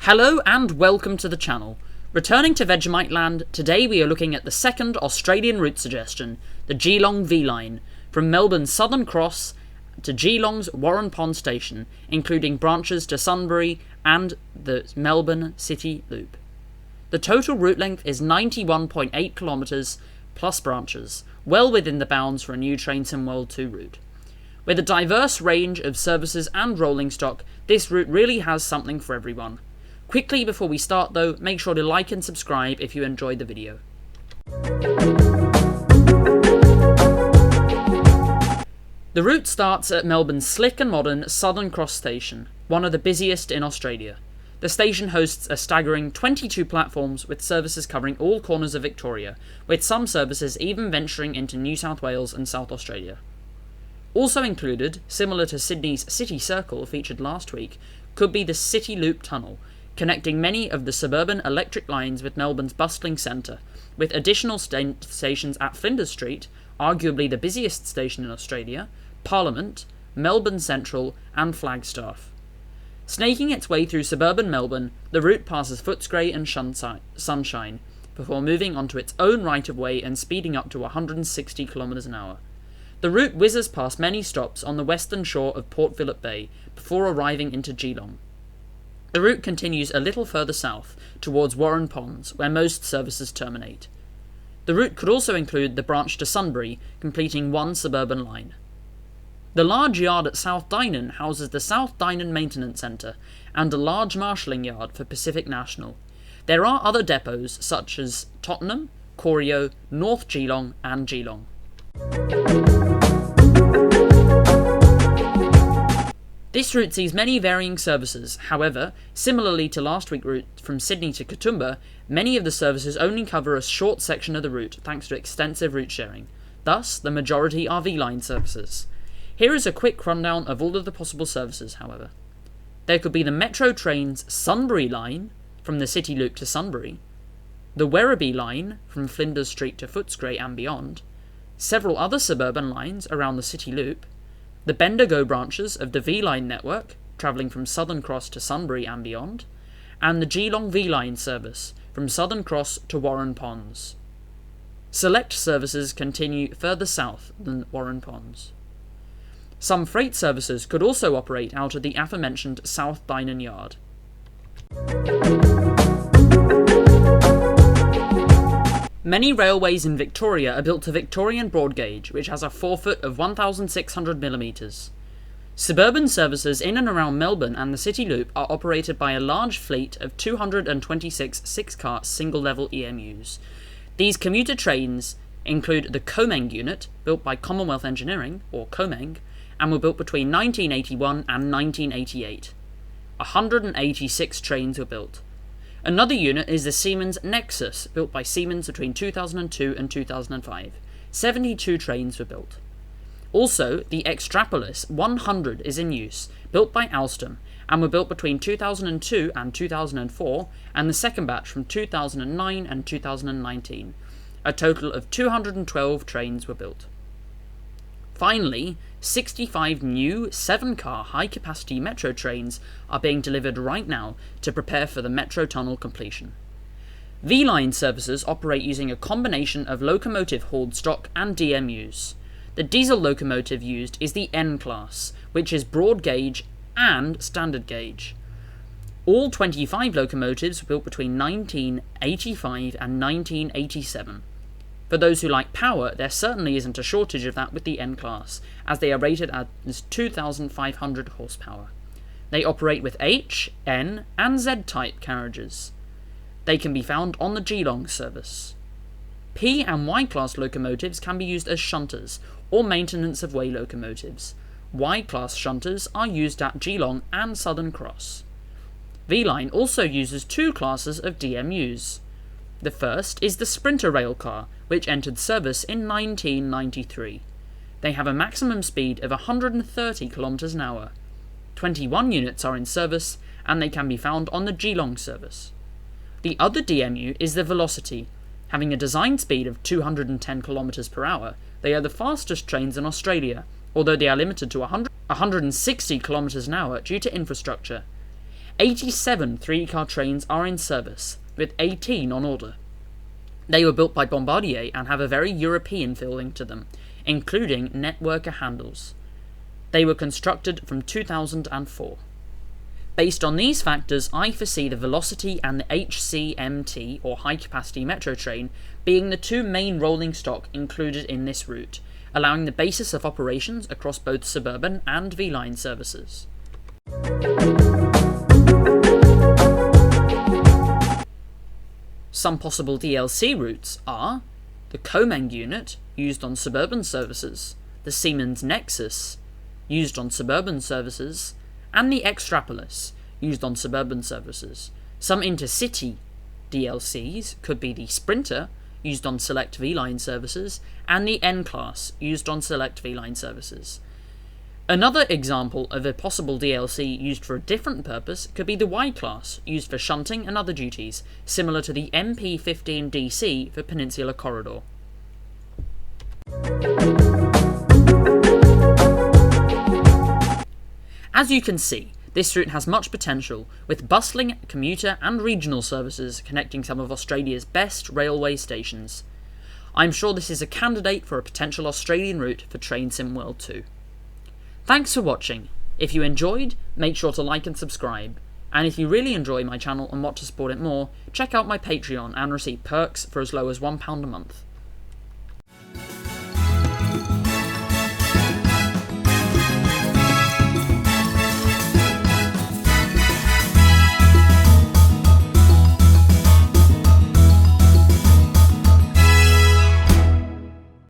Hello and welcome to the channel. Returning to Vegemite land, today we are looking at the second Australian route suggestion, the Geelong V-Line, from Melbourne's Southern Cross to Geelong's Warren Pond station, including branches to Sunbury and the Melbourne City Loop. The total route length is 91.8 kilometres plus branches, well within the bounds for a new Train Sim World 2 route. With a diverse range of services and rolling stock, this route really has something for everyone. Quickly before we start though, make sure to like and subscribe if you enjoyed the video. The route starts at Melbourne's slick and modern Southern Cross station, one of the busiest in Australia. The station hosts a staggering 22 platforms with services covering all corners of Victoria, with some services even venturing into New South Wales and South Australia. Also included, similar to Sydney's City Circle featured last week, could be the City Loop Tunnel, connecting many of the suburban electric lines with Melbourne's bustling centre, with additional stations at Flinders Street, arguably the busiest station in Australia, Parliament, Melbourne Central and Flagstaff. Snaking its way through suburban Melbourne, the route passes Footscray and Sunshine, before moving onto its own right-of-way and speeding up to 160 km an hour. The route whizzes past many stops on the western shore of Port Phillip Bay, before arriving into Geelong. The route continues a little further south, towards Warren Ponds, where most services terminate. The route could also include the branch to Sunbury, completing one suburban line. The large yard at South Dynon houses the South Dynon Maintenance Centre, and a large marshalling yard for Pacific National. There are other depots, such as Tottenham, Corio, North Geelong and Geelong. This route sees many varying services. However, similarly to last week's route from Sydney to Katoomba, many of the services only cover a short section of the route thanks to extensive route sharing. Thus, the majority are V-Line services. Here is a quick rundown of all of the possible services, however. There could be the Metro Trains Sunbury line from the City Loop to Sunbury, the Werribee line from Flinders Street to Footscray and beyond, several other suburban lines around the City Loop, the Bendigo branches of the V-Line network, travelling from Southern Cross to Sunbury and beyond, and the Geelong V-Line service, from Southern Cross to Warren Ponds. Select services continue further south than Warren Ponds. Some freight services could also operate out of the aforementioned South Dynon Yard. Many railways in Victoria are built to Victorian broad gauge, which has a forefoot of 1,600mm. Suburban services in and around Melbourne and the City Loop are operated by a large fleet of 226 six-car single-level EMUs. These commuter trains include the Comeng unit, built by Commonwealth Engineering, or Comeng, and were built between 1981 and 1988. 186 trains were built. Another unit is the Siemens Nexus, built by Siemens between 2002 and 2005. 72 trains were built. Also, the Extrapolis 100 is in use, built by Alstom, and were built between 2002 and 2004, and the second batch from 2009 and 2019. A total of 212 trains were built. Finally, 65 new 7-car high-capacity metro trains are being delivered right now to prepare for the metro tunnel completion. V-Line services operate using a combination of locomotive hauled stock and DMUs. The diesel locomotive used is the N-Class, which is broad gauge and standard gauge. All 25 locomotives were built between 1985 and 1987. For those who like power, there certainly isn't a shortage of that with the N-Class, as they are rated as 2,500 horsepower. They operate with H, N and Z-type carriages. They can be found on the Geelong service. P and Y-Class locomotives can be used as shunters, or maintenance of way locomotives. Y-Class shunters are used at Geelong and Southern Cross. V-Line also uses two classes of DMUs. The first is the Sprinter railcar, which entered service in 1993. They have a maximum speed of 130 km an hour. 21 units are in service, and they can be found on the Geelong service. The other DMU is the Velocity. Having a design speed of 210 km per hour, they are the fastest trains in Australia, although they are limited to 160 km an hour due to infrastructure. 87 3-car trains are in service, with 18 on order. They were built by Bombardier and have a very European feeling to them, including networker handles. They were constructed from 2004. Based on these factors, I foresee the Velocity and the HCMT, or High Capacity Metro Train, being the two main rolling stock included in this route, allowing the basis of operations across both suburban and V-Line services. Some possible DLC routes are the Comeng unit, used on suburban services, the Siemens Nexus, used on suburban services, and the Extrapolis, used on suburban services. Some intercity DLCs could be the Sprinter, used on select V-Line services, and the N-Class, used on select V-Line services. Another example of a possible DLC used for a different purpose could be the Y-Class, used for shunting and other duties, similar to the MP15DC for Peninsular Corridor. As you can see, this route has much potential, with bustling commuter and regional services connecting some of Australia's best railway stations. I'm sure this is a candidate for a potential Australian route for Train Sim World 2. Thanks for watching. If you enjoyed, make sure to like and subscribe. And if you really enjoy my channel and want to support it more, check out my Patreon and receive perks for as low as £1 a month.